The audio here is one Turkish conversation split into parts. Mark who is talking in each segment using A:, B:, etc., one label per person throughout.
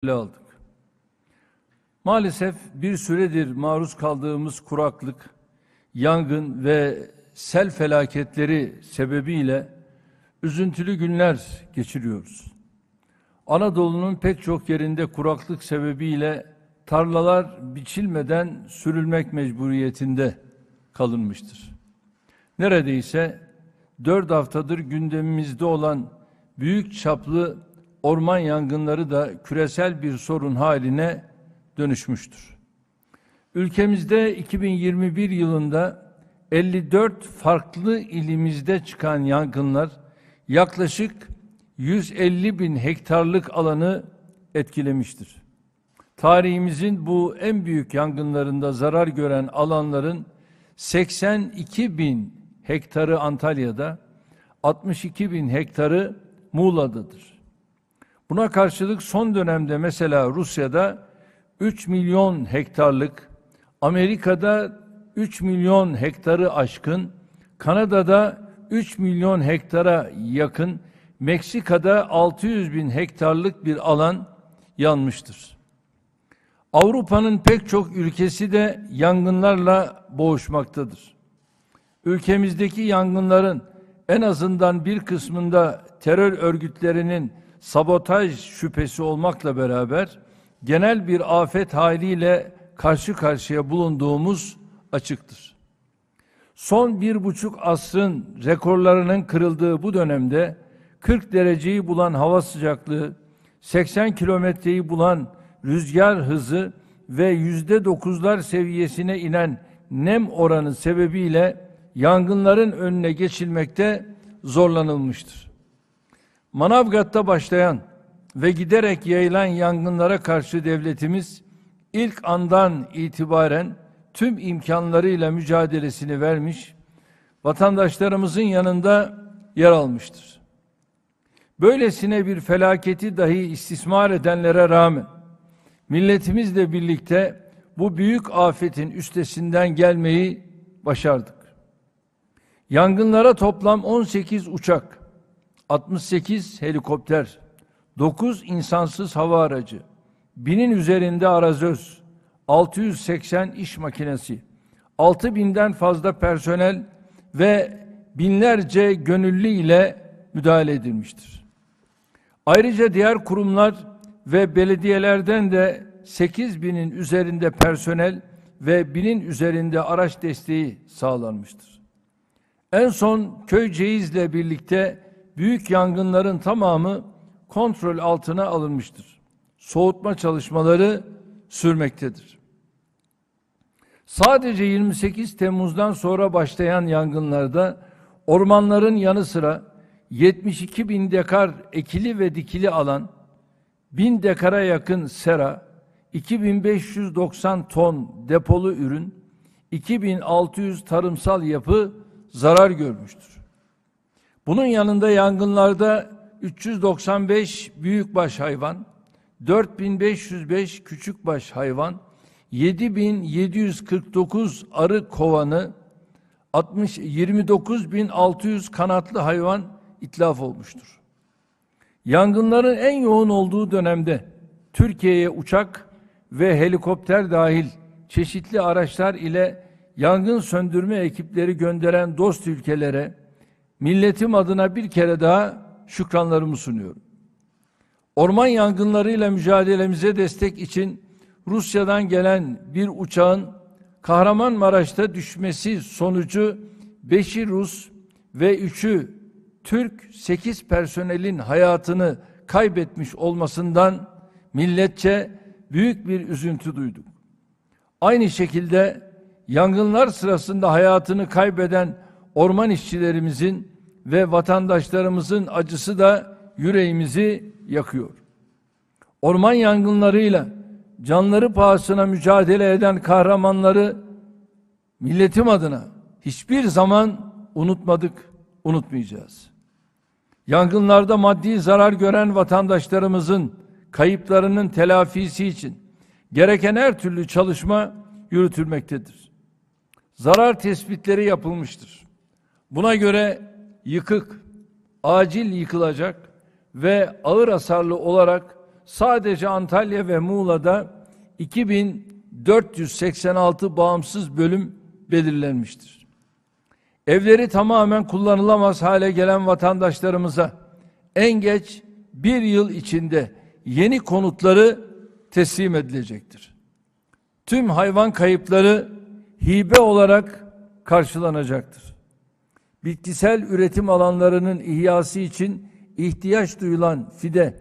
A: aldık. Maalesef bir süredir maruz kaldığımız kuraklık, yangın ve sel felaketleri sebebiyle üzüntülü günler geçiriyoruz. Anadolu'nun pek çok yerinde kuraklık sebebiyle tarlalar biçilmeden sürülmek mecburiyetinde kalınmıştır. Neredeyse 4 haftadır gündemimizde olan büyük çaplı orman yangınları da küresel bir sorun haline dönüşmüştür. Ülkemizde 2021 yılında 54 farklı ilimizde çıkan yangınlar yaklaşık 150 bin hektarlık alanı etkilemiştir. Tarihimizin bu en büyük yangınlarında zarar gören alanların 82 bin hektarı Antalya'da, 62 bin hektarı Muğla'dadır. Buna karşılık son dönemde mesela Rusya'da 3 milyon hektarlık, Amerika'da 3 milyon hektarı aşkın, Kanada'da 3 milyon hektara yakın, Meksika'da 600 bin hektarlık bir alan yanmıştır. Avrupa'nın pek çok ülkesi de yangınlarla boğuşmaktadır. Ülkemizdeki yangınların en azından bir kısmında terör örgütlerinin sabotaj şüphesi olmakla beraber genel bir afet haliyle karşı karşıya bulunduğumuz açıktır. Son 1,5 asrın rekorlarının kırıldığı bu dönemde 40 dereceyi bulan hava sıcaklığı, 80 kilometreyi bulan rüzgar hızı ve %9'lar seviyesine inen nem oranı sebebiyle yangınların önüne geçilmekte zorlanılmıştır. Manavgat'ta başlayan ve giderek yayılan yangınlara karşı devletimiz ilk andan itibaren tüm imkanlarıyla mücadelesini vermiş, vatandaşlarımızın yanında yer almıştır. Böylesine bir felaketi dahi istismar edenlere rağmen milletimizle birlikte bu büyük afetin üstesinden gelmeyi başardık. Yangınlara toplam 18 uçak, 68 helikopter, 9 insansız hava aracı, 1000'in üzerinde arazöz, 680 iş makinesi, 6000'den fazla personel ve binlerce gönüllü ile müdahale edilmiştir. Ayrıca diğer kurumlar ve belediyelerden de 8000'in üzerinde personel ve 1000'in üzerinde araç desteği sağlanmıştır. En son Köyceğiz'le birlikte büyük yangınların tamamı kontrol altına alınmıştır. Soğutma çalışmaları sürmektedir. Sadece 28 Temmuz'dan sonra başlayan yangınlarda ormanların yanı sıra 72 bin dekar ekili ve dikili alan, 1000 dekara yakın sera, 2590 ton depolu ürün, 2600 tarımsal yapı zarar görmüştür. Bunun yanında yangınlarda 395 büyükbaş hayvan, 4505 küçükbaş hayvan, 7749 arı kovanı, 29600 kanatlı hayvan itlaf olmuştur. Yangınların en yoğun olduğu dönemde Türkiye'ye uçak ve helikopter dahil çeşitli araçlar ile yangın söndürme ekipleri gönderen dost ülkelere milletim adına bir kere daha şükranlarımı sunuyorum. Orman yangınlarıyla mücadelemize destek için Rusya'dan gelen bir uçağın Kahramanmaraş'ta düşmesi sonucu 5'i Rus ve 3'ü Türk 8 personelin hayatını kaybetmiş olmasından milletçe büyük bir üzüntü duyduk. Aynı şekilde yangınlar sırasında hayatını kaybeden orman işçilerimizin ve vatandaşlarımızın acısı da yüreğimizi yakıyor. Orman yangınlarıyla canları pahasına mücadele eden kahramanları milletim adına hiçbir zaman unutmadık, unutmayacağız. Yangınlarda maddi zarar gören vatandaşlarımızın kayıplarının telafisi için gereken her türlü çalışma yürütülmektedir. Zarar tespitleri yapılmıştır. Buna göre yıkık, acil yıkılacak ve ağır hasarlı olarak sadece Antalya ve Muğla'da 2486 bağımsız bölüm belirlenmiştir. Evleri tamamen kullanılamaz hale gelen vatandaşlarımıza en geç bir yıl içinde yeni konutları teslim edilecektir. Tüm hayvan kayıpları hibe olarak karşılanacaktır. Bitkisel üretim alanlarının ihyası için ihtiyaç duyulan fide,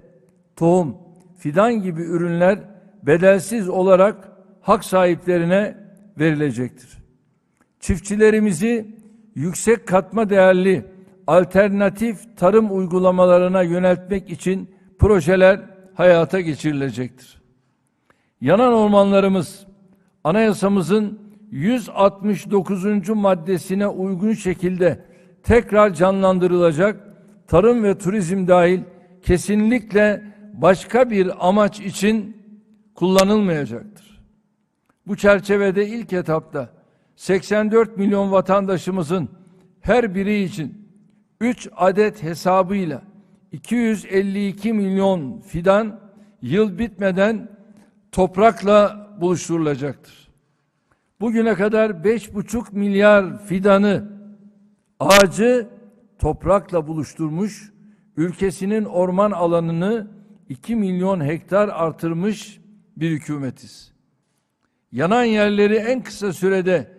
A: tohum, fidan gibi ürünler bedelsiz olarak hak sahiplerine verilecektir. Çiftçilerimizi yüksek katma değerli alternatif tarım uygulamalarına yöneltmek için projeler hayata geçirilecektir. Yanan ormanlarımız anayasamızın 169. maddesine uygun şekilde tekrar canlandırılacak, tarım ve turizm dahil kesinlikle başka bir amaç için kullanılmayacaktır. Bu çerçevede ilk etapta 84 milyon vatandaşımızın her biri için 3 adet hesabıyla 252 milyon fidan yıl bitmeden toprakla buluşturulacaktır. Bugüne kadar 5,5 milyar fidanı, ağacı toprakla buluşturmuş, ülkesinin orman alanını 2 milyon hektar artırmış bir hükümetiz. Yanan yerleri en kısa sürede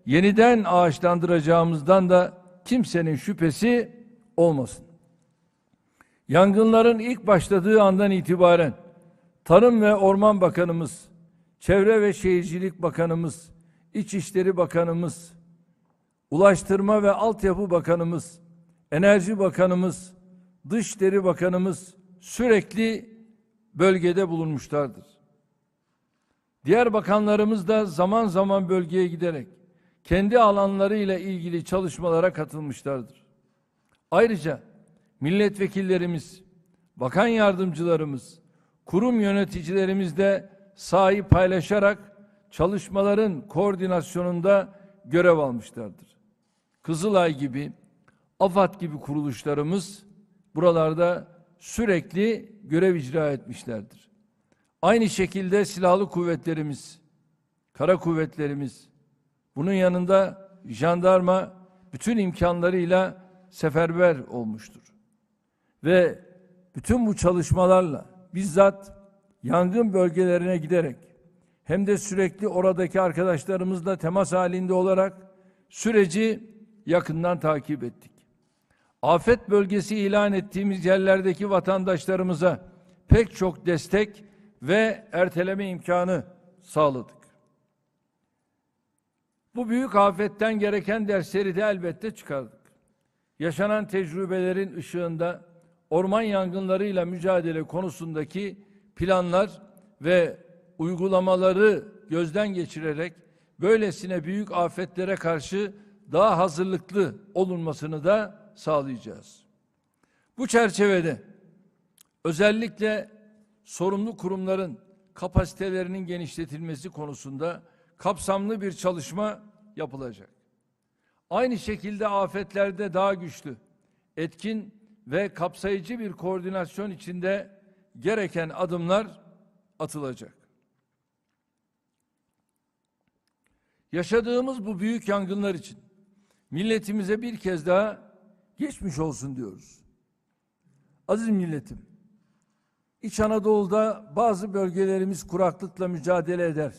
A: yeniden ağaçlandıracağımızdan da kimsenin şüphesi olmasın. Yangınların ilk başladığı andan itibaren Tarım ve Orman Bakanımız, Çevre ve Şehircilik Bakanımız, İçişleri Bakanımız, Ulaştırma ve Altyapı Bakanımız, Enerji Bakanımız, Dışişleri Bakanımız sürekli bölgede bulunmuşlardır. Diğer bakanlarımız da zaman zaman bölgeye giderek kendi alanlarıyla ilgili çalışmalara katılmışlardır. Ayrıca milletvekillerimiz, bakan yardımcılarımız, kurum yöneticilerimiz de sahayı paylaşarak çalışmaların koordinasyonunda görev almışlardır. Kızılay gibi, AFAD gibi kuruluşlarımız buralarda sürekli görev icra etmişlerdir. Aynı şekilde silahlı kuvvetlerimiz, kara kuvvetlerimiz, bunun yanında jandarma bütün imkanlarıyla seferber olmuştur. Ve bütün bu çalışmalarla bizzat yangın bölgelerine giderek hem de sürekli oradaki arkadaşlarımızla temas halinde olarak süreci yakından takip ettik. Afet bölgesi ilan ettiğimiz yerlerdeki vatandaşlarımıza pek çok destek ve erteleme imkanı sağladık. Bu büyük afetten gereken dersleri de elbette çıkardık. Yaşanan tecrübelerin ışığında orman yangınlarıyla mücadele konusundaki planlar ve uygulamaları gözden geçirerek böylesine büyük afetlere karşı daha hazırlıklı olunmasını da sağlayacağız. Bu çerçevede özellikle sorumlu kurumların kapasitelerinin genişletilmesi konusunda kapsamlı bir çalışma yapılacak. Aynı şekilde afetlerde daha güçlü, etkin ve kapsayıcı bir koordinasyon içinde gereken adımlar atılacak. Yaşadığımız bu büyük yangınlar için milletimize bir kez daha geçmiş olsun diyoruz. Aziz milletim, İç Anadolu'da bazı bölgelerimiz kuraklıkla mücadele eder.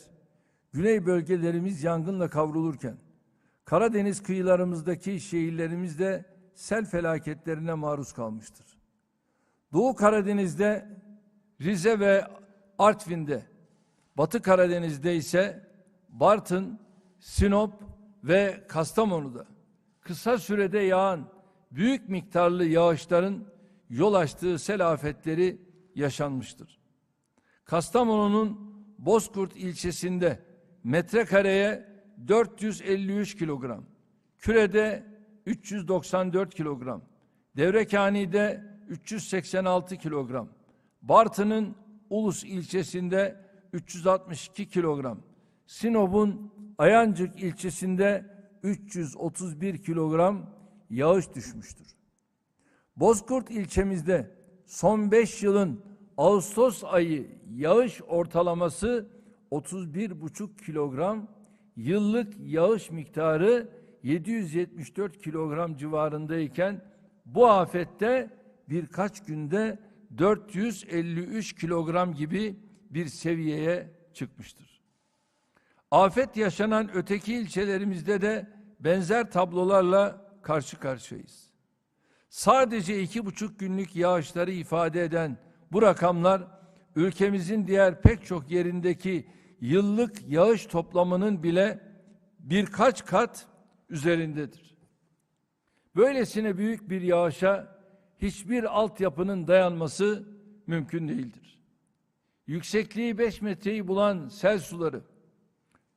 A: Güney bölgelerimiz yangınla kavrulurken, Karadeniz kıyılarımızdaki şehirlerimiz de sel felaketlerine maruz kalmıştır. Doğu Karadeniz'de, Rize ve Artvin'de, Batı Karadeniz'de ise Bartın, Sinop ve Kastamonu'da kısa sürede yağan büyük miktarlı yağışların yol açtığı sel afetleri yaşanmıştır. Kastamonu'nun Bozkurt ilçesinde metrekareye 453 kilogram, Küre'de 394 kilogram, Devrekani'de 386 kilogram, Bartın'ın Ulus ilçesinde 362 kilogram, Sinop'un Ayancık ilçesinde 331 kilogram yağış düşmüştür. Bozkurt ilçemizde son 5 yılın Ağustos ayı yağış ortalaması 31,5 kilogram, yıllık yağış miktarı 774 kilogram civarındayken bu afette birkaç günde 453 kilogram gibi bir seviyeye çıkmıştır. Afet yaşanan öteki ilçelerimizde de benzer tablolarla karşı karşıyayız. Sadece 2,5 günlük yağışları ifade eden bu rakamlar ülkemizin diğer pek çok yerindeki yıllık yağış toplamının bile birkaç kat üzerindedir. Böylesine büyük bir yağışa hiçbir altyapının dayanması mümkün değildir. Yüksekliği 5 metreyi bulan sel suları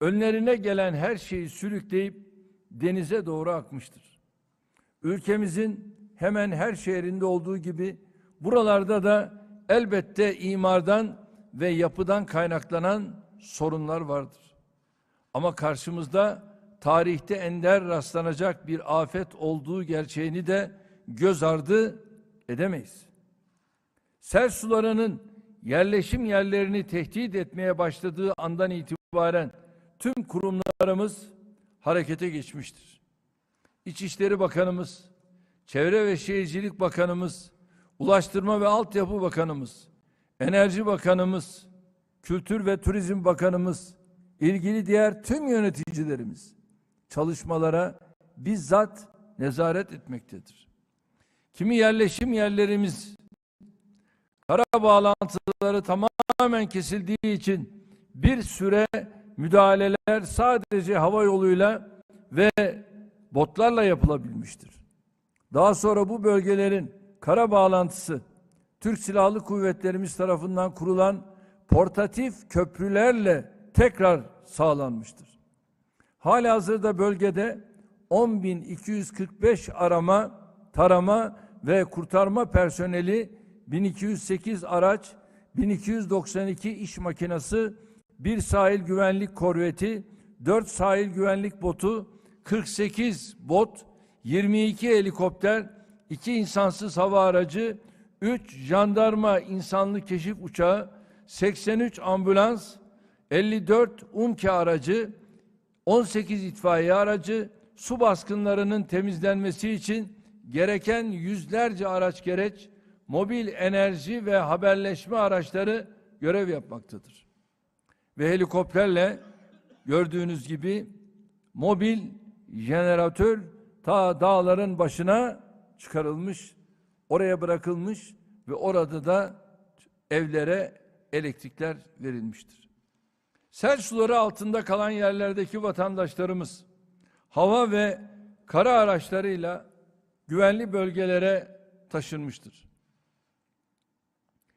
A: önlerine gelen her şeyi sürükleyip denize doğru akmıştır. Ülkemizin hemen her şehrinde olduğu gibi buralarda da elbette imardan ve yapıdan kaynaklanan sorunlar vardır. Ama karşımızda tarihte ender rastlanacak bir afet olduğu gerçeğini de göz ardı edemeyiz. Sel sularının yerleşim yerlerini tehdit etmeye başladığı andan itibaren tüm kurumlarımız harekete geçmiştir. İçişleri Bakanımız, Çevre ve Şehircilik Bakanımız, Ulaştırma ve Altyapı Bakanımız, Enerji Bakanımız, Kültür ve Turizm Bakanımız, ilgili diğer tüm yöneticilerimiz çalışmalara bizzat nezaret etmektedir. Kimi yerleşim yerlerimiz kara bağlantıları tamamen kesildiği için bir süre müdahaleler sadece hava yoluyla ve botlarla yapılabilmiştir. Daha sonra bu bölgelerin kara bağlantısı Türk Silahlı Kuvvetlerimiz tarafından kurulan portatif köprülerle tekrar sağlanmıştır. Halihazırda bölgede 10.245 arama, tarama ve kurtarma personeli, 1208 araç, 1292 iş makinesi, 1 sahil güvenlik korveti, 4 sahil güvenlik botu, 48 bot, 22 helikopter, 2 insansız hava aracı, 3 jandarma insanlı keşif uçağı, 83 ambulans, 54 UNKE aracı, 18 itfaiye aracı, su baskınlarının temizlenmesi için gereken yüzlerce araç gereç, mobil enerji ve haberleşme araçları görev yapmaktadır. Ve helikopterle gördüğünüz gibi mobil jeneratör ta dağların başına çıkarılmış, oraya bırakılmış ve orada da evlere elektrikler verilmiştir. Sel suları altında kalan yerlerdeki vatandaşlarımız hava ve kara araçlarıyla güvenli bölgelere taşınmıştır.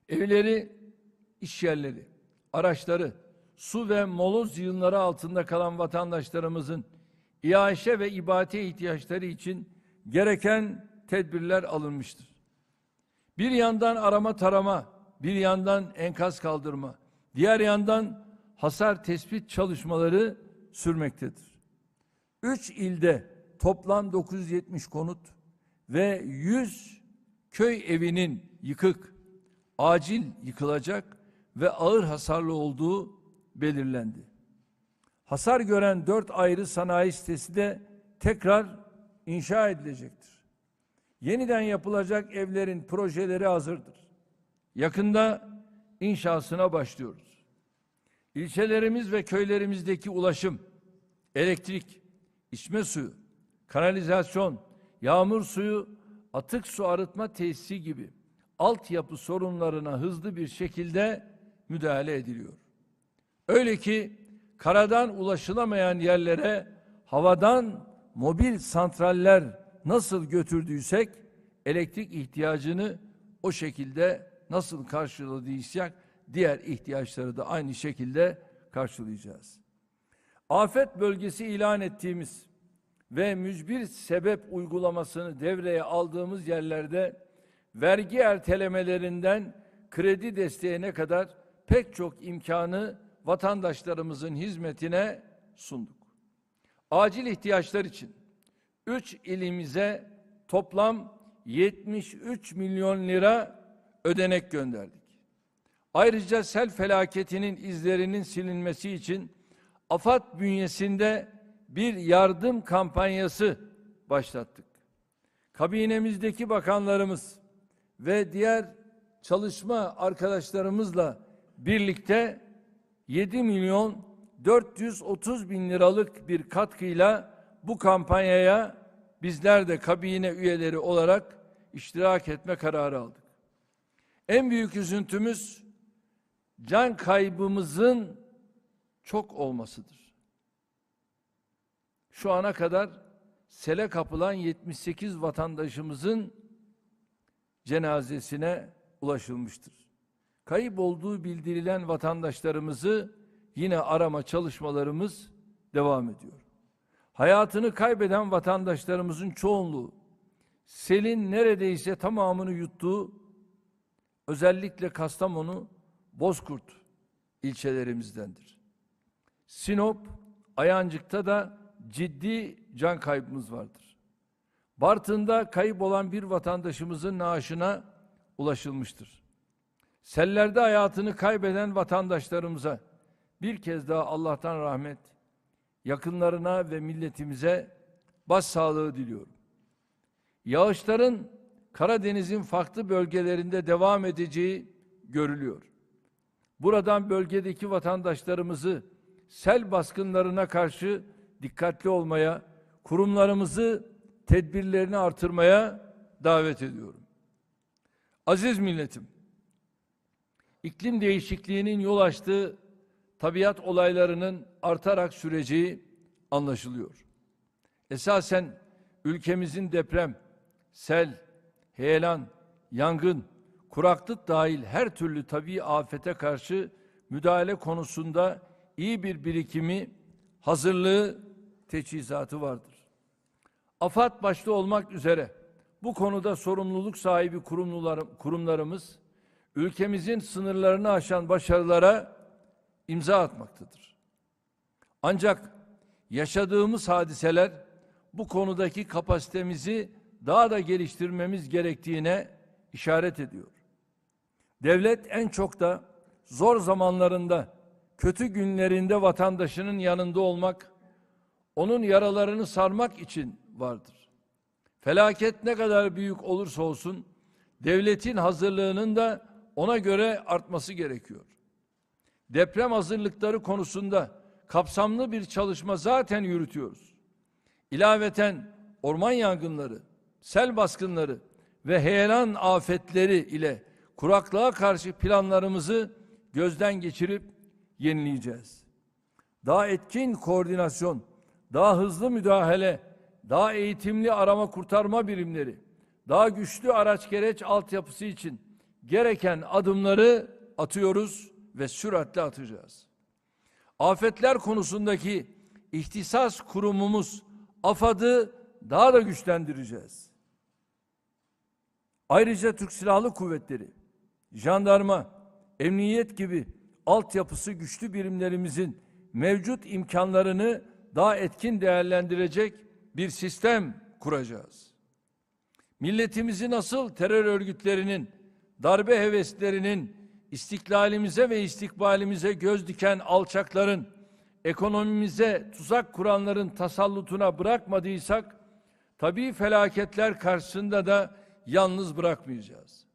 A: Evleri, iş yerleri, araçları, su ve moloz yığınları altında kalan vatandaşlarımızın iaşe ve ibadete ihtiyaçları için gereken tedbirler alınmıştır. Bir yandan arama tarama, bir yandan enkaz kaldırma, diğer yandan hasar tespit çalışmaları sürmektedir. 3 ilde toplam 970 konut ve 100 köy evinin yıkık, acil yıkılacak ve ağır hasarlı olduğu belirlendi. Hasar gören 4 ayrı sanayi sitesi de tekrar inşa edilecektir. Yeniden yapılacak evlerin projeleri hazırdır. Yakında inşasına başlıyoruz. İlçelerimiz ve köylerimizdeki ulaşım, elektrik, içme suyu, kanalizasyon, yağmur suyu, atık su arıtma tesisi gibi altyapı sorunlarına hızlı bir şekilde müdahale ediliyor. Öyle ki karadan ulaşılamayan yerlere havadan mobil santraller nasıl götürdüysek elektrik ihtiyacını o şekilde nasıl karşıladıysak diğer ihtiyaçları da aynı şekilde karşılayacağız. Afet bölgesi ilan ettiğimiz ve mücbir sebep uygulamasını devreye aldığımız yerlerde vergi ertelemelerinden kredi desteğine kadar pek çok imkanı vatandaşlarımızın hizmetine sunduk. Acil ihtiyaçlar için 3 ilimize toplam 73 milyon lira ödenek gönderdik. Ayrıca sel felaketinin izlerinin silinmesi için AFAD bünyesinde bir yardım kampanyası başlattık. Kabinemizdeki bakanlarımız ve diğer çalışma arkadaşlarımızla birlikte 7.430.000 liralık bir katkıyla bu kampanyaya bizler de kabine üyeleri olarak iştirak etme kararı aldık. En büyük üzüntümüz can kaybımızın çok olmasıdır. Şu ana kadar sele kapılan 78 vatandaşımızın cenazesine ulaşılmıştır. Kayıp olduğu bildirilen vatandaşlarımızı yine arama çalışmalarımız devam ediyor. Hayatını kaybeden vatandaşlarımızın çoğunluğu selin neredeyse tamamını yuttuğu özellikle Kastamonu, Bozkurt ilçelerimizdendir. Sinop, Ayancık'ta da ciddi can kaybımız vardır. Bartın'da kayıp olan bir vatandaşımızın naaşına ulaşılmıştır. Sellerde hayatını kaybeden vatandaşlarımıza bir kez daha Allah'tan rahmet, yakınlarına ve milletimize başsağlığı diliyorum. Yağışların Karadeniz'in farklı bölgelerinde devam edeceği görülüyor. Buradan bölgedeki vatandaşlarımızı sel baskınlarına karşı dikkatli olmaya, kurumlarımızı tedbirlerini artırmaya davet ediyorum. Aziz milletim, iklim değişikliğinin yol açtığı tabiat olaylarının artarak süreceği anlaşılıyor. Esasen ülkemizin deprem, sel, heyelan, yangın, kuraklık dahil her türlü tabii afete karşı müdahale konusunda iyi bir birikimi, hazırlığı, teçhizatı vardır. AFAD başta olmak üzere bu konuda sorumluluk sahibi kurumlarımız ülkemizin sınırlarını aşan başarılara imza atmaktadır. Ancak yaşadığımız hadiseler bu konudaki kapasitemizi daha da geliştirmemiz gerektiğine işaret ediyor. Devlet en çok da zor zamanlarında, kötü günlerinde vatandaşının yanında olmak, onun yaralarını sarmak için vardır. Felaket ne kadar büyük olursa olsun, devletin hazırlığının da ona göre artması gerekiyor. Deprem hazırlıkları konusunda kapsamlı bir çalışma zaten yürütüyoruz. İlaveten orman yangınları, sel baskınları ve heyelan afetleri ile kuraklığa karşı planlarımızı gözden geçirip yenileyeceğiz. Daha etkin koordinasyon, daha hızlı müdahale, daha eğitimli arama kurtarma birimleri, daha güçlü araç gereç altyapısı için gereken adımları atıyoruz ve süratle atacağız. Afetler konusundaki ihtisas kurumumuz AFAD'ı daha da güçlendireceğiz. Ayrıca Türk Silahlı Kuvvetleri, jandarma, emniyet gibi altyapısı güçlü birimlerimizin mevcut imkanlarını daha etkin değerlendirecek bir sistem kuracağız. Milletimizi nasıl terör örgütlerinin, darbe heveslerinin, istiklalimize ve istikbalimize göz diken alçakların, ekonomimize tuzak kuranların tasallutuna bırakmadıysak, tabii felaketler karşısında da yalnız bırakmayacağız.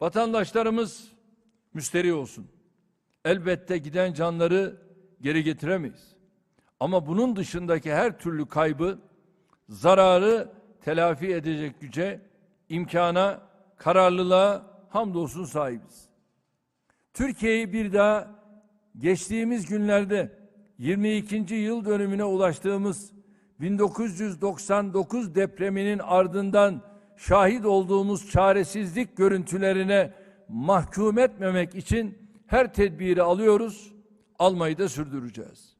A: Vatandaşlarımız müsterih olsun. Elbette giden canları geri getiremeyiz. Ama bunun dışındaki her türlü kaybı, zararı telafi edecek güce, imkana, kararlılığa hamdolsun sahibiz. Türkiye'yi bir daha geçtiğimiz günlerde 22. yıl dönümüne ulaştığımız 1999 depreminin ardından şahit olduğumuz çaresizlik görüntülerine mahkum etmemek için her tedbiri alıyoruz, almayı da sürdüreceğiz.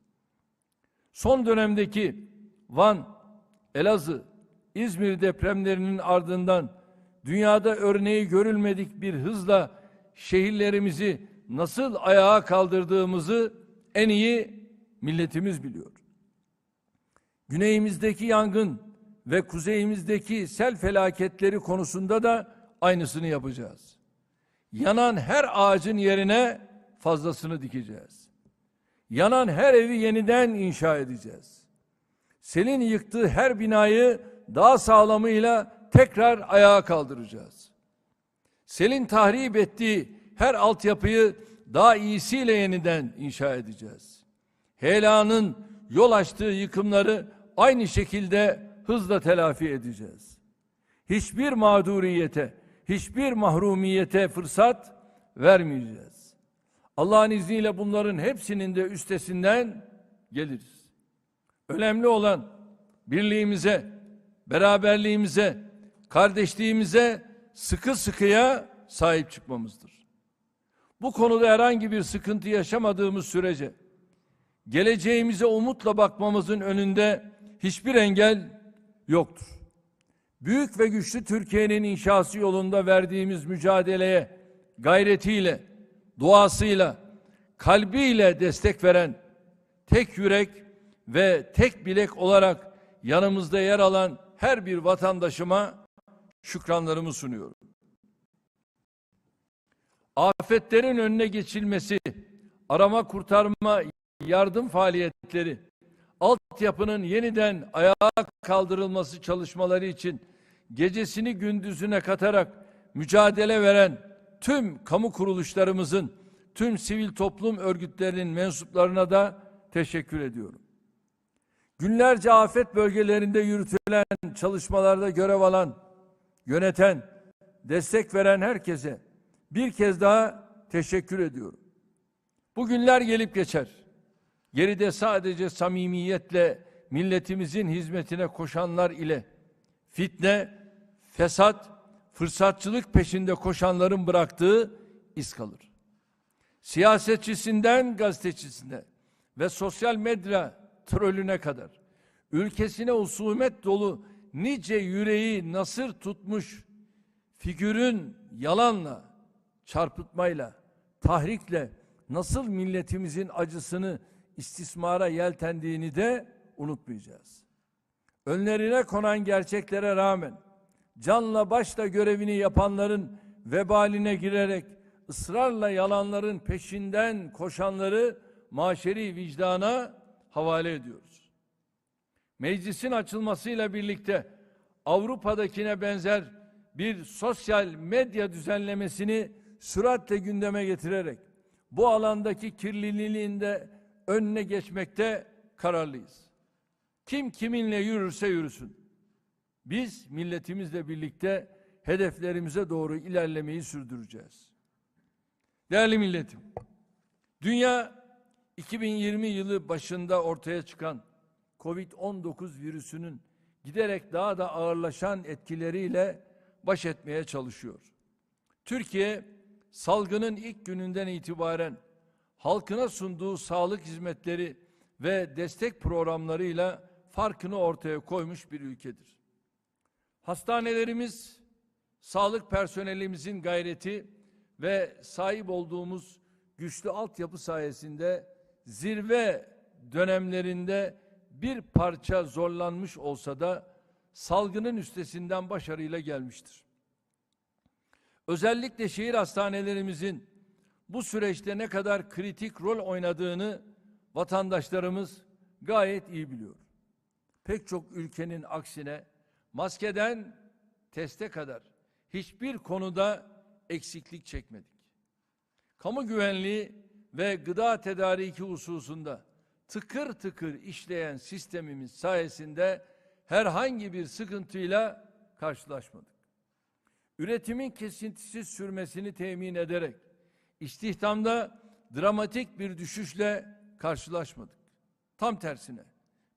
A: Son dönemdeki Van, Elazığ, İzmir depremlerinin ardından dünyada örneği görülmedik bir hızla şehirlerimizi nasıl ayağa kaldırdığımızı en iyi milletimiz biliyor. Güneyimizdeki yangın ve kuzeyimizdeki sel felaketleri konusunda da aynısını yapacağız. Yanan her ağacın yerine fazlasını dikeceğiz. Yanan her evi yeniden inşa edeceğiz. Selin yıktığı her binayı daha sağlamıyla tekrar ayağa kaldıracağız. Selin tahrip ettiği her altyapıyı daha iyisiyle yeniden inşa edeceğiz. Heyelanın yol açtığı yıkımları aynı şekilde hızla telafi edeceğiz. Hiçbir mağduriyete, hiçbir mahrumiyete fırsat vermeyeceğiz. Allah'ın izniyle bunların hepsinin de üstesinden geliriz. Önemli olan birliğimize, beraberliğimize, kardeşliğimize sıkı sıkıya sahip çıkmamızdır. Bu konuda herhangi bir sıkıntı yaşamadığımız sürece geleceğimize umutla bakmamızın önünde hiçbir engel yoktur. Büyük ve güçlü Türkiye'nin inşası yolunda verdiğimiz mücadeleye gayretiyle, duasıyla, kalbiyle destek veren, tek yürek ve tek bilek olarak yanımızda yer alan her bir vatandaşıma şükranlarımı sunuyorum. Afetlerin önüne geçilmesi, arama kurtarma, yardım faaliyetleri, altyapının yeniden ayağa kaldırılması çalışmaları için gecesini gündüzüne katarak mücadele veren tüm kamu kuruluşlarımızın, tüm sivil toplum örgütlerinin mensuplarına da teşekkür ediyorum. Günlerce afet bölgelerinde yürütülen çalışmalarda görev alan, yöneten, destek veren herkese bir kez daha teşekkür ediyorum. Bu günler gelip geçer. Geride sadece samimiyetle milletimizin hizmetine koşanlar ile fitne, fesat, fırsatçılık peşinde koşanların bıraktığı iz kalır. Siyasetçisinden gazetecisine ve sosyal medya trolüne kadar ülkesine husumet dolu nice yüreği nasır tutmuş figürün yalanla, çarpıtmayla, tahrikle nasıl milletimizin acısını istismara yeltendiğini de unutmayacağız. Önlerine konan gerçeklere rağmen canla başla görevini yapanların vebaline girerek ısrarla yalanların peşinden koşanları maşeri vicdana havale ediyoruz. Meclisin açılmasıyla birlikte Avrupa'dakine benzer bir sosyal medya düzenlemesini süratle gündeme getirerek bu alandaki kirliliğin de önüne geçmekte kararlıyız. Kim kiminle yürürse yürüsün. Biz milletimizle birlikte hedeflerimize doğru ilerlemeyi sürdüreceğiz. Değerli milletim, dünya 2020 yılı başında ortaya çıkan Covid-19 virüsünün giderek daha da ağırlaşan etkileriyle baş etmeye çalışıyor. Türkiye, salgının ilk gününden itibaren halkına sunduğu sağlık hizmetleri ve destek programlarıyla farkını ortaya koymuş bir ülkedir. Hastanelerimiz, sağlık personelimizin gayreti ve sahip olduğumuz güçlü altyapı sayesinde zirve dönemlerinde bir parça zorlanmış olsa da salgının üstesinden başarıyla gelmiştir. Özellikle şehir hastanelerimizin bu süreçte ne kadar kritik rol oynadığını vatandaşlarımız gayet iyi biliyor. Pek çok ülkenin aksine maskeden teste kadar hiçbir konuda eksiklik çekmedik. Kamu güvenliği ve gıda tedariki hususunda tıkır tıkır işleyen sistemimiz sayesinde herhangi bir sıkıntıyla karşılaşmadık. Üretimin kesintisiz sürmesini temin ederek istihdamda dramatik bir düşüşle karşılaşmadık. Tam tersine,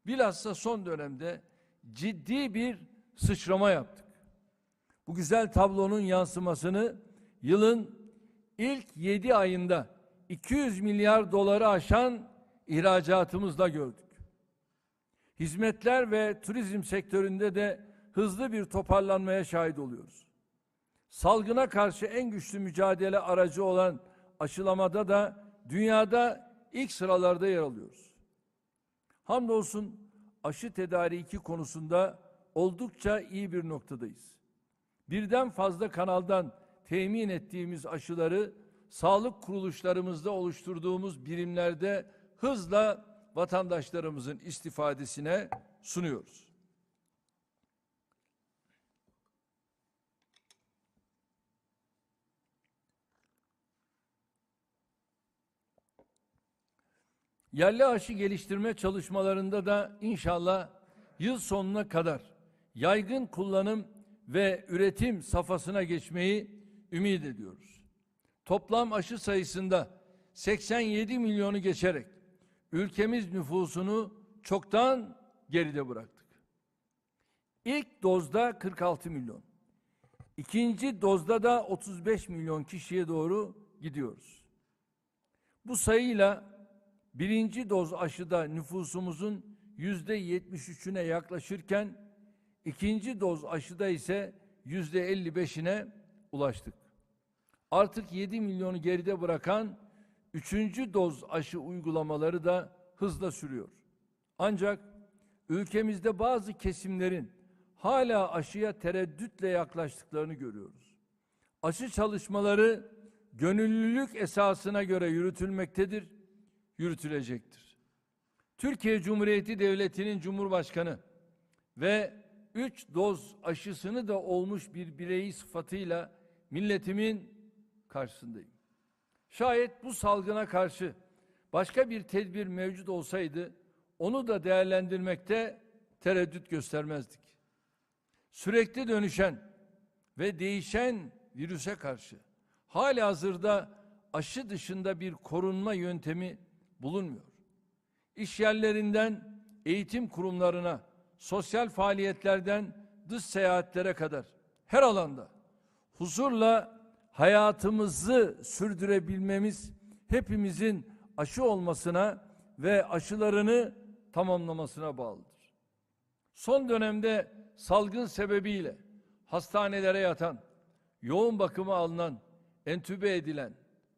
A: bilhassa son dönemde ciddi bir sıçrama yaptık. Bu güzel tablonun yansımasını yılın ilk 7 ayında 200 milyar doları aşan ihracatımızla gördük. Hizmetler ve turizm sektöründe de hızlı bir toparlanmaya şahit oluyoruz. Salgına karşı en güçlü mücadele aracı olan aşılamada da dünyada ilk sıralarda yer alıyoruz. Hamdolsun aşı tedariki konusunda oldukça iyi bir noktadayız. Birden fazla kanaldan temin ettiğimiz aşıları sağlık kuruluşlarımızda oluşturduğumuz birimlerde hızla vatandaşlarımızın istifadesine sunuyoruz. Yerli aşı geliştirme çalışmalarında da inşallah yıl sonuna kadar yaygın kullanım ve üretim safhasına geçmeyi ümit ediyoruz. Toplam aşı sayısında 87 milyonu geçerek ülkemiz nüfusunu çoktan geride bıraktık. İlk dozda 46 milyon, ikinci dozda da 35 milyon kişiye doğru gidiyoruz. Bu sayıyla birinci doz aşıda nüfusumuzun %73'üne yaklaşırken ikinci doz aşıda ise %55'ine ulaştık. Artık 7 milyonu geride bırakan üçüncü doz aşı uygulamaları da hızla sürüyor. Ancak ülkemizde bazı kesimlerin hala aşıya tereddütle yaklaştıklarını görüyoruz. Aşı çalışmaları gönüllülük esasına göre yürütülmektedir, yürütülecektir. Türkiye Cumhuriyeti Devleti'nin Cumhurbaşkanı ve 3 doz aşısını da olmuş bir bireyi sıfatıyla milletimin karşısındayım. Şayet bu salgına karşı başka bir tedbir mevcut olsaydı onu da değerlendirmekte tereddüt göstermezdik. Sürekli dönüşen ve değişen virüse karşı halihazırda aşı dışında bir korunma yöntemi bulunmuyor. İş yerlerinden eğitim kurumlarına, sosyal faaliyetlerden dış seyahatlere kadar her alanda huzurla hayatımızı sürdürebilmemiz hepimizin aşı olmasına ve aşılarını tamamlamasına bağlıdır. Son dönemde salgın sebebiyle hastanelere yatan, yoğun bakıma alınan, entübe edilen,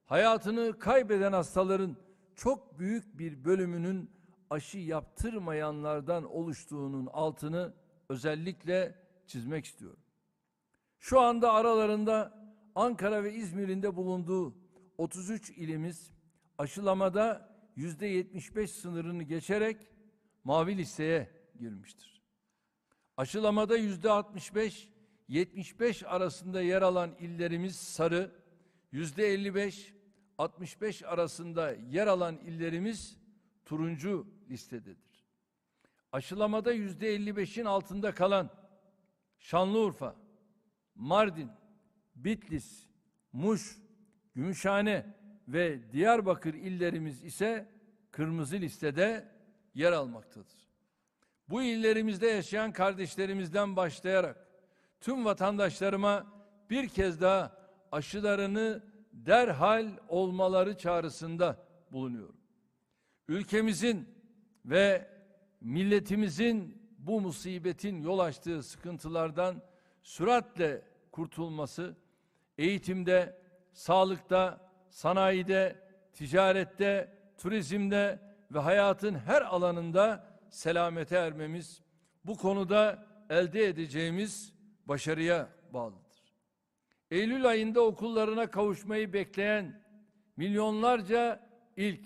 A: hayatını kaybeden hastaların çok büyük bir bölümünün aşı yaptırmayanlardan oluştuğunun altını özellikle çizmek istiyorum. Şu anda aralarında Ankara ve İzmir'in de bulunduğu 33 ilimiz aşılamada %75 sınırını geçerek mavi listeye girmiştir. Aşılamada %65-75 arasında yer alan illerimiz sarı, %55-65 arasında yer alan illerimiz turuncu listededir. Aşılamada %55'in altında kalan Şanlıurfa, Mardin, Bitlis, Muş, Gümüşhane ve Diyarbakır illerimiz ise kırmızı listede yer almaktadır. Bu illerimizde yaşayan kardeşlerimizden başlayarak tüm vatandaşlarıma bir kez daha aşılarını derhal olmaları çağrısında bulunuyorum. Ülkemizin ve milletimizin bu musibetin yol açtığı sıkıntılardan süratle kurtulması, eğitimde, sağlıkta, sanayide, ticarette, turizmde ve hayatın her alanında selamete ermemiz, bu konuda elde edeceğimiz başarıya bağlıdır. Eylül ayında okullarına kavuşmayı bekleyen milyonlarca ilk,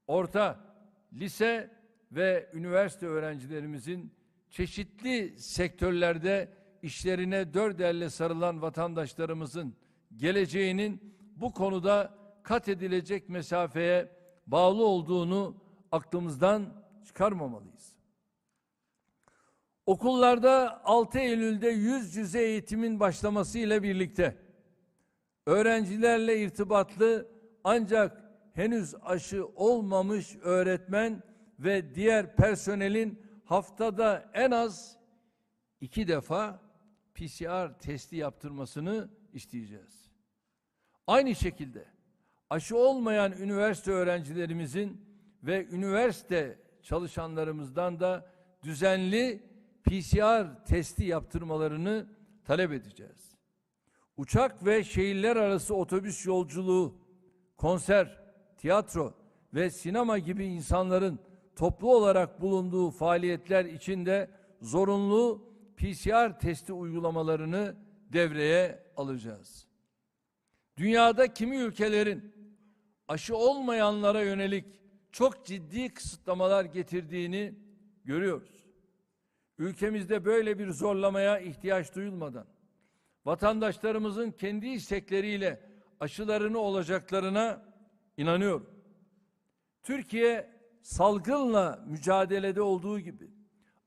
A: orta, lise ve üniversite öğrencilerimizin çeşitli sektörlerde işlerine dört elle sarılan vatandaşlarımızın geleceğinin bu konuda kat edilecek mesafeye bağlı olduğunu aklımızdan çıkarmamalıyız. Okullarda 6 Eylül'de yüz yüze eğitimin başlamasıyla birlikte öğrencilerle irtibatlı ancak henüz aşı olmamış öğretmen ve diğer personelin haftada en az 2 defa PCR testi yaptırmasını isteyeceğiz. Aynı şekilde aşı olmayan üniversite öğrencilerimizin ve üniversite çalışanlarımızdan da düzenli PCR testi yaptırmalarını talep edeceğiz. Uçak ve şehirler arası otobüs yolculuğu, konser, tiyatro ve sinema gibi insanların toplu olarak bulunduğu faaliyetler için de zorunlu PCR testi uygulamalarını devreye alacağız. Dünyada kimi ülkelerin aşı olmayanlara yönelik çok ciddi kısıtlamalar getirdiğini görüyoruz. Ülkemizde böyle bir zorlamaya ihtiyaç duyulmadan vatandaşlarımızın kendi istekleriyle aşılarını olacaklarına inanıyorum. Türkiye salgınla mücadelede olduğu gibi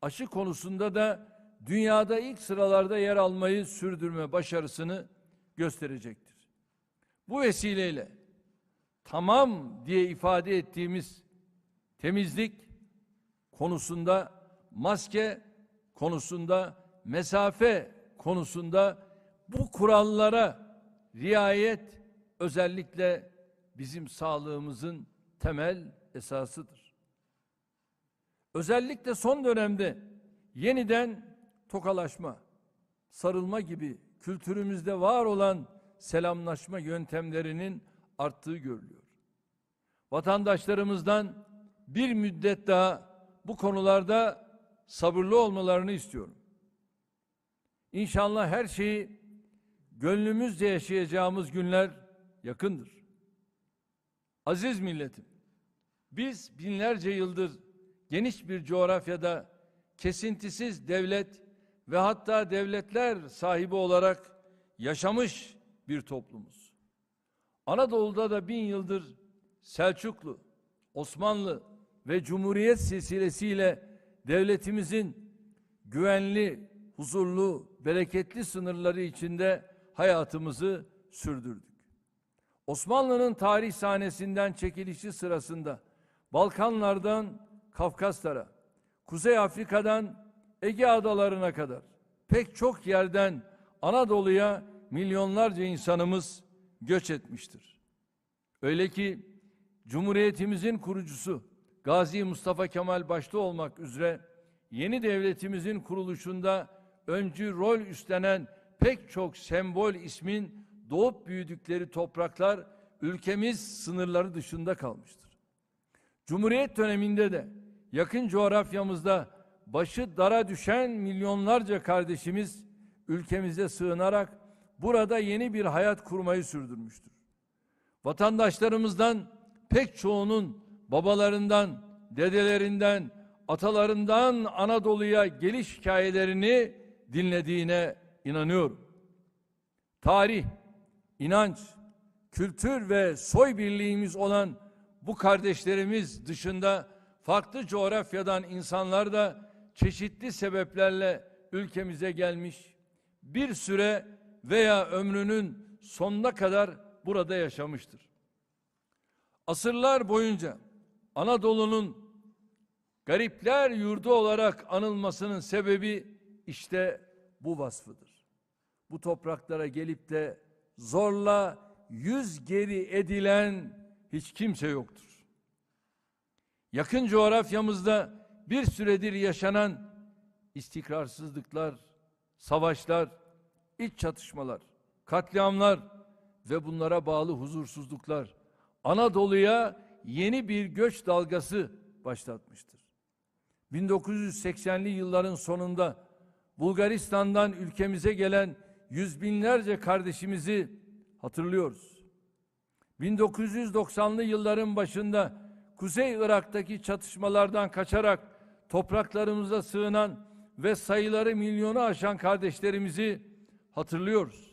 A: aşı konusunda da dünyada ilk sıralarda yer almayı sürdürme başarısını gösterecektir. Bu vesileyle tamam diye ifade ettiğimiz temizlik konusunda, maske konusunda, mesafe konusunda bu kurallara riayet özellikle bizim sağlığımızın temel esasıdır. Özellikle son dönemde yeniden tokalaşma, sarılma gibi kültürümüzde var olan selamlaşma yöntemlerinin arttığı görülüyor. Vatandaşlarımızdan bir müddet daha bu konularda sabırlı olmalarını istiyorum. İnşallah her şeyi gönlümüzce yaşayacağımız günler yakındır. Aziz milletim, biz binlerce yıldır geniş bir coğrafyada kesintisiz devlet ve hatta devletler sahibi olarak yaşamış bir toplumuz. Anadolu'da da 1000 yıldır Selçuklu, Osmanlı ve Cumhuriyet silsilesiyle devletimizin güvenli, huzurlu, bereketli sınırları içinde hayatımızı sürdürdük. Osmanlı'nın tarih sahnesinden çekilişi sırasında Balkanlardan Kafkaslara, Kuzey Afrika'dan Ege adalarına kadar pek çok yerden Anadolu'ya milyonlarca insanımız göç etmiştir. Öyle ki Cumhuriyetimizin kurucusu Gazi Mustafa Kemal başta olmak üzere yeni devletimizin kuruluşunda öncü rol üstlenen pek çok sembol ismin doğup büyüdükleri topraklar ülkemiz sınırları dışında kalmıştır. Cumhuriyet döneminde de yakın coğrafyamızda başı dara düşen milyonlarca kardeşimiz ülkemize sığınarak burada yeni bir hayat kurmayı sürdürmüştür. Vatandaşlarımızdan pek çoğunun babalarından, dedelerinden, atalarından Anadolu'ya geliş hikayelerini dinlediğine inanıyorum. Tarih, inanç, kültür ve soy birliğimiz olan bu kardeşlerimiz dışında farklı coğrafyadan insanlar da çeşitli sebeplerle ülkemize gelmiş, bir süre veya ömrünün sonuna kadar burada yaşamıştır. Asırlar boyunca Anadolu'nun garipler yurdu olarak anılmasının sebebi işte bu vasfıdır. Bu topraklara gelip de zorla yüz geri edilen hiç kimse yoktur. Yakın coğrafyamızda bir süredir yaşanan istikrarsızlıklar, savaşlar, iç çatışmalar, katliamlar ve bunlara bağlı huzursuzluklar Anadolu'ya yeni bir göç dalgası başlatmıştır. 1980'li yılların sonunda Bulgaristan'dan ülkemize gelen yüz binlerce kardeşimizi hatırlıyoruz. 1990'lı yılların başında Kuzey Irak'taki çatışmalardan kaçarak topraklarımıza sığınan ve sayıları milyonu aşan kardeşlerimizi hatırlıyoruz.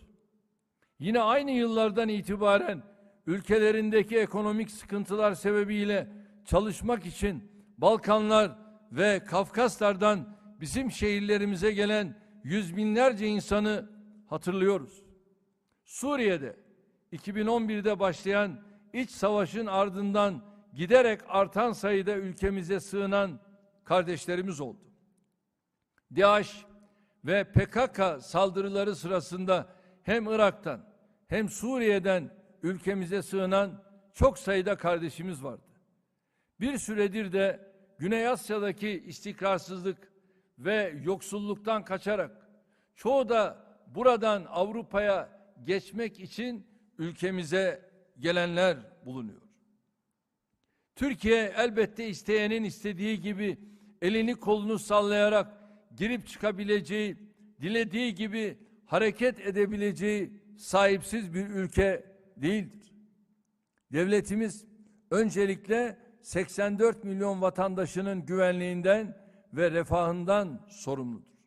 A: Yine aynı yıllardan itibaren ülkelerindeki ekonomik sıkıntılar sebebiyle çalışmak için Balkanlar ve Kafkaslardan bizim şehirlerimize gelen yüz binlerce insanı hatırlıyoruz. Suriye'de 2011'de başlayan iç savaşın ardından giderek artan sayıda ülkemize sığınan kardeşlerimiz oldu. DAEŞ ve PKK saldırıları sırasında hem Irak'tan hem Suriye'den ülkemize sığınan çok sayıda kardeşimiz vardı. Bir süredir de Güney Asya'daki istikrarsızlık ve yoksulluktan kaçarak çoğu da buradan Avrupa'ya geçmek için ülkemize gelenler bulunuyor. Türkiye elbette isteyenin istediği gibi elini kolunu sallayarak girip çıkabileceği, dilediği gibi hareket edebileceği sahipsiz bir ülke değildir. Devletimiz öncelikle 84 milyon vatandaşının güvenliğinden ve refahından sorumludur.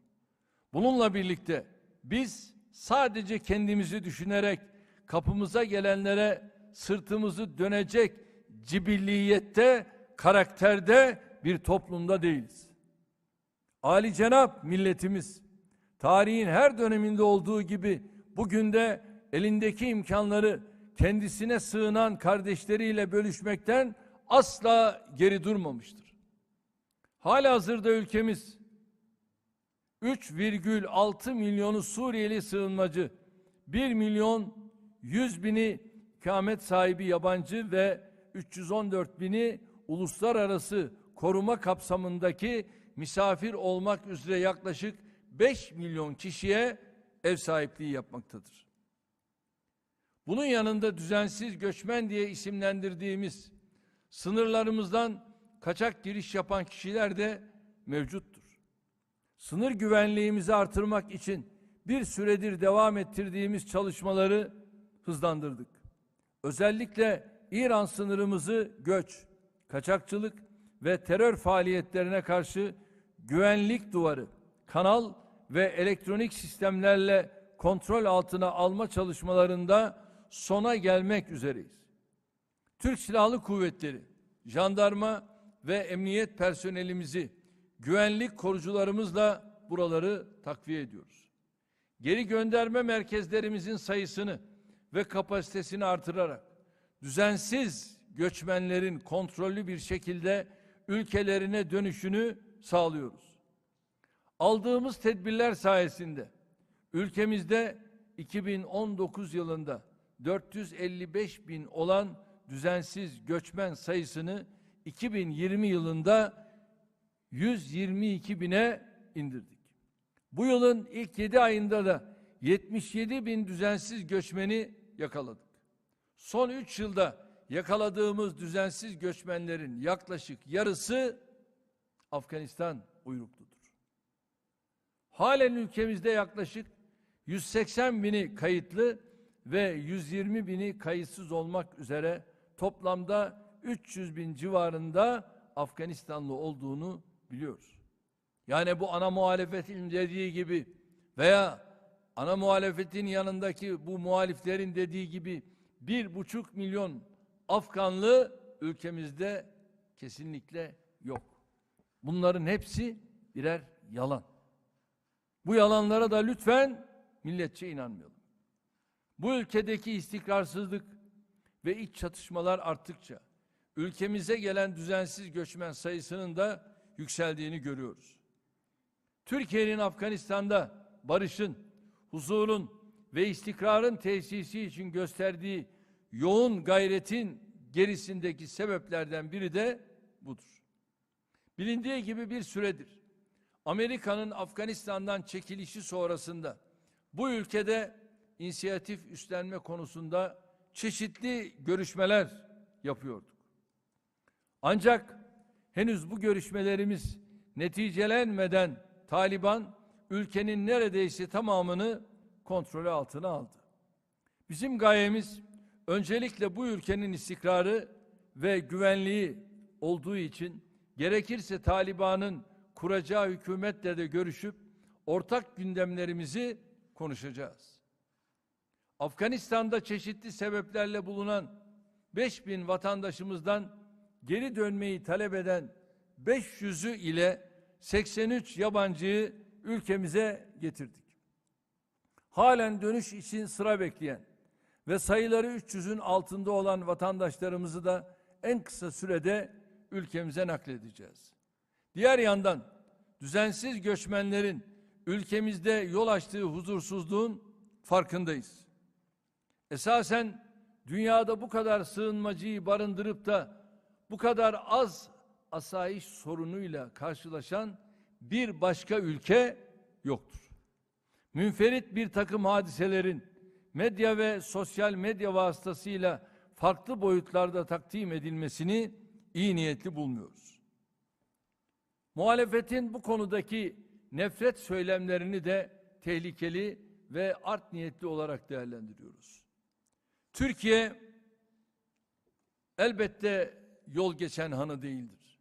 A: Bununla birlikte biz sadece kendimizi düşünerek kapımıza gelenlere sırtımızı dönecek cibilliyette, karakterde bir toplumda değiliz. Âlicenap milletimiz tarihin her döneminde olduğu gibi bugün de elindeki imkanları kendisine sığınan kardeşleriyle bölüşmekten asla geri durmamıştır. Halihazırda ülkemiz 3,6 milyonu Suriyeli sığınmacı, 1 milyon 100 bini ikamet sahibi yabancı ve 314 bini uluslararası koruma kapsamındaki misafir olmak üzere yaklaşık 5 milyon kişiye ev sahipliği yapmaktadır. Bunun yanında düzensiz göçmen diye isimlendirdiğimiz sınırlarımızdan kaçak giriş yapan kişiler de mevcuttur. Sınır güvenliğimizi artırmak için bir süredir devam ettirdiğimiz çalışmaları hızlandırdık. Özellikle İran sınırımızı göç, kaçakçılık ve terör faaliyetlerine karşı güvenlik duvarı, kanal ve elektronik sistemlerle kontrol altına alma çalışmalarında sona gelmek üzereyiz. Türk Silahlı Kuvvetleri, jandarma ve emniyet personelimizi güvenlik korucularımızla buraları takviye ediyoruz. Geri gönderme merkezlerimizin sayısını ve kapasitesini artırarak düzensiz göçmenlerin kontrollü bir şekilde ülkelerine dönüşünü sağlıyoruz. Aldığımız tedbirler sayesinde ülkemizde 2019 yılında 455 bin olan düzensiz göçmen sayısını 2020 yılında 122 bine indirdik. Bu yılın ilk 7 ayında da 77 bin düzensiz göçmeni yakaladık. Son 3 yılda yakaladığımız düzensiz göçmenlerin yaklaşık yarısı Afganistan uyrukludur. Halen ülkemizde yaklaşık 180 bini kayıtlı ve 120 bini kayıtsız olmak üzere toplamda 300 bin civarında Afganistanlı olduğunu biliyoruz. Yani bu ana muhalefetin dediği gibi veya ana muhalefetin yanındaki bu muhaliflerin dediği gibi 1,5 milyon Afganlı ülkemizde kesinlikle yok. Bunların hepsi birer yalan. Bu yalanlara da lütfen milletçe inanmayalım. Bu ülkedeki istikrarsızlık ve iç çatışmalar arttıkça ülkemize gelen düzensiz göçmen sayısının da yükseldiğini görüyoruz. Türkiye'nin Afganistan'da barışın, huzurun ve istikrarın tesisi için gösterdiği yoğun gayretin gerisindeki sebeplerden biri de budur. Bilindiği gibi bir süredir Amerika'nın Afganistan'dan çekilişi sonrasında bu ülkede inisiyatif üstlenme konusunda çeşitli görüşmeler yapıyorduk. Ancak henüz bu görüşmelerimiz neticelenmeden Taliban ülkenin neredeyse tamamını kontrolü altına aldı. Bizim gayemiz öncelikle bu ülkenin istikrarı ve güvenliği olduğu için gerekirse Taliban'ın kuracağı hükümetle de görüşüp ortak gündemlerimizi konuşacağız. Afganistan'da çeşitli sebeplerle bulunan 5.000 vatandaşımızdan geri dönmeyi talep eden 500'ü ile 83 yabancıyı ülkemize getirdik. Halen dönüş için sıra bekleyen ve sayıları 300'ün altında olan vatandaşlarımızı da en kısa sürede ülkemize nakledeceğiz. Diğer yandan düzensiz göçmenlerin ülkemizde yol açtığı huzursuzluğun farkındayız. Esasen dünyada bu kadar sığınmacıyı barındırıp da bu kadar az asayiş sorunuyla karşılaşan bir başka ülke yoktur. Münferit bir takım hadiselerin medya ve sosyal medya vasıtasıyla farklı boyutlarda takdim edilmesini iyi niyetli bulmuyoruz. Muhalefetin bu konudaki nefret söylemlerini de tehlikeli ve art niyetli olarak değerlendiriyoruz. Türkiye elbette yol geçen hanı değildir.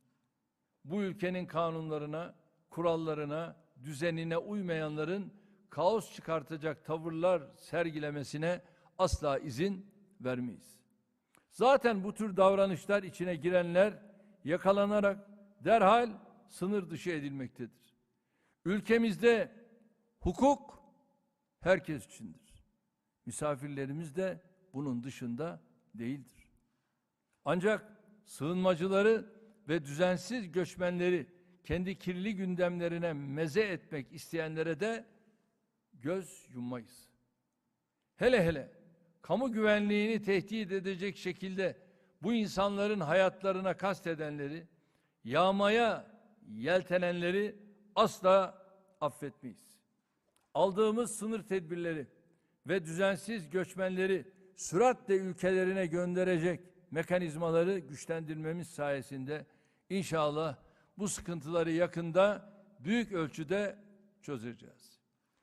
A: Bu ülkenin kanunlarına, kurallarına, düzenine uymayanların kaos çıkartacak tavırlar sergilemesine asla izin vermeyiz. Zaten bu tür davranışlar içine girenler yakalanarak derhal sınır dışı edilmektedir. Ülkemizde hukuk herkes içindir. Misafirlerimiz de bunun dışında değildir. Ancak sığınmacıları ve düzensiz göçmenleri kendi kirli gündemlerine meze etmek isteyenlere de göz yummayız. Hele hele kamu güvenliğini tehdit edecek şekilde bu insanların hayatlarına kastedenleri, yağmaya yeltenenleri asla affetmeyiz. Aldığımız sınır tedbirleri ve düzensiz göçmenleri süratle ülkelerine gönderecek mekanizmaları güçlendirmemiz sayesinde inşallah bu sıkıntıları yakında büyük ölçüde çözeceğiz.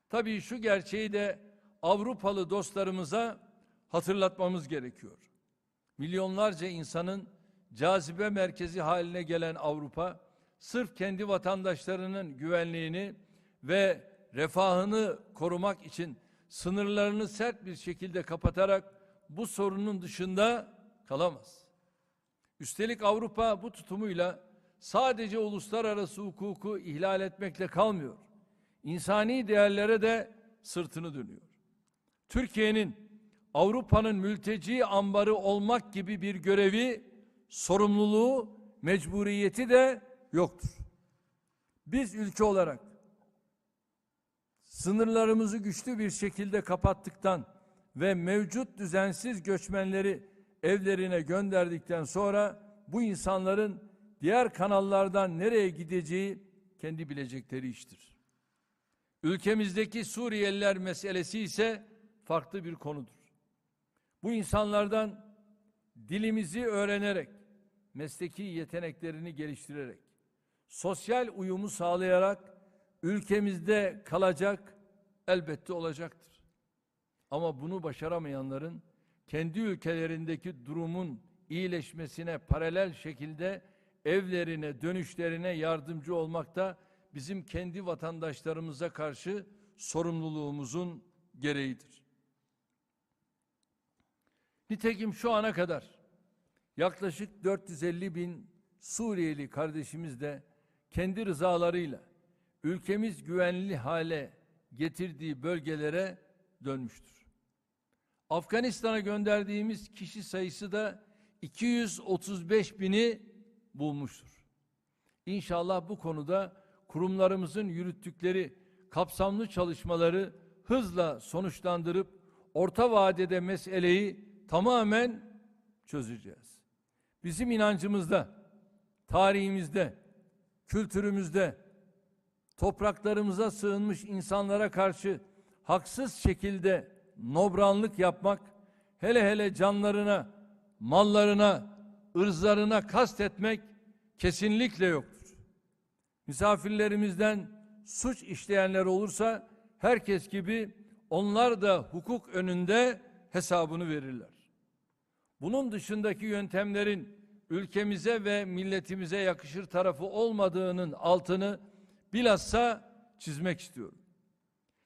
A: Tabii şu gerçeği de Avrupalı dostlarımıza hatırlatmamız gerekiyor. Milyonlarca insanın cazibe merkezi haline gelen Avrupa, sırf kendi vatandaşlarının güvenliğini ve refahını korumak için sınırlarını sert bir şekilde kapatarak bu sorunun dışında kalamaz. Üstelik Avrupa bu tutumuyla sadece uluslararası hukuku ihlal etmekle kalmıyor. İnsani değerlere de sırtını dönüyor. Türkiye'nin Avrupa'nın mülteci ambarı olmak gibi bir görevi, sorumluluğu, mecburiyeti de yoktur. Biz ülke olarak sınırlarımızı güçlü bir şekilde kapattıktan ve mevcut düzensiz göçmenleri evlerine gönderdikten sonra bu insanların diğer kanallardan nereye gideceği kendi bilecekleri iştir. Ülkemizdeki Suriyeliler meselesi ise farklı bir konudur. Bu insanlardan dilimizi öğrenerek, mesleki yeteneklerini geliştirerek, sosyal uyumu sağlayarak ülkemizde kalacak elbette olacaktır. Ama bunu başaramayanların kendi ülkelerindeki durumun iyileşmesine paralel şekilde evlerine dönüşlerine yardımcı olmak da bizim kendi vatandaşlarımıza karşı sorumluluğumuzun gereğidir. Nitekim şu ana kadar yaklaşık 450 bin Suriyeli kardeşimiz de kendi rızalarıyla ülkemiz güvenli hale getirdiği bölgelere dönmüştür. Afganistan'a gönderdiğimiz kişi sayısı da 235 bini bulmuştur. İnşallah bu konuda kurumlarımızın yürüttükleri kapsamlı çalışmaları hızla sonuçlandırıp orta vadede meseleyi tamamen çözeceğiz. Bizim inancımızda, tarihimizde, kültürümüzde, topraklarımıza sığınmış insanlara karşı haksız şekilde nobranlık yapmak, hele hele canlarına, mallarına, ırzlarına kastetmek kesinlikle yoktur. Misafirlerimizden suç işleyenler olursa herkes gibi onlar da hukuk önünde hesabını verirler. Bunun dışındaki yöntemlerin ülkemize ve milletimize yakışır tarafı olmadığının altını bilhassa çizmek istiyorum.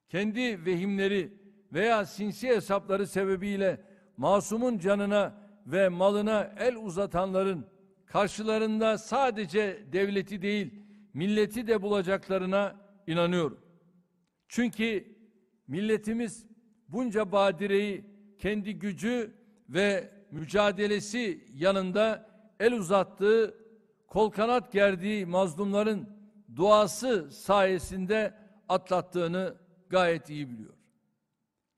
A: Kendi vehimleri veya sinsi hesapları sebebiyle masumun canına ve malına el uzatanların karşılarında sadece devleti değil, milleti de bulacaklarına inanıyorum. Çünkü milletimiz bunca badireyi kendi gücü ve mücadelesi yanında el uzattığı, kol kanat gerdiği mazlumların duası sayesinde atlattığını gayet iyi biliyor.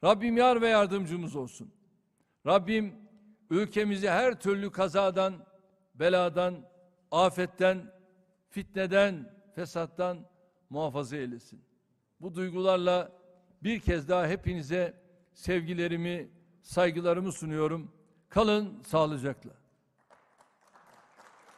A: Rabbim yar ve yardımcımız olsun. Rabbim ülkemizi her türlü kazadan, beladan, afetten, fitneden, fesattan muhafaza eylesin. Bu duygularla bir kez daha hepinize sevgilerimi, saygılarımı sunuyorum. Kalın sağlıcakla.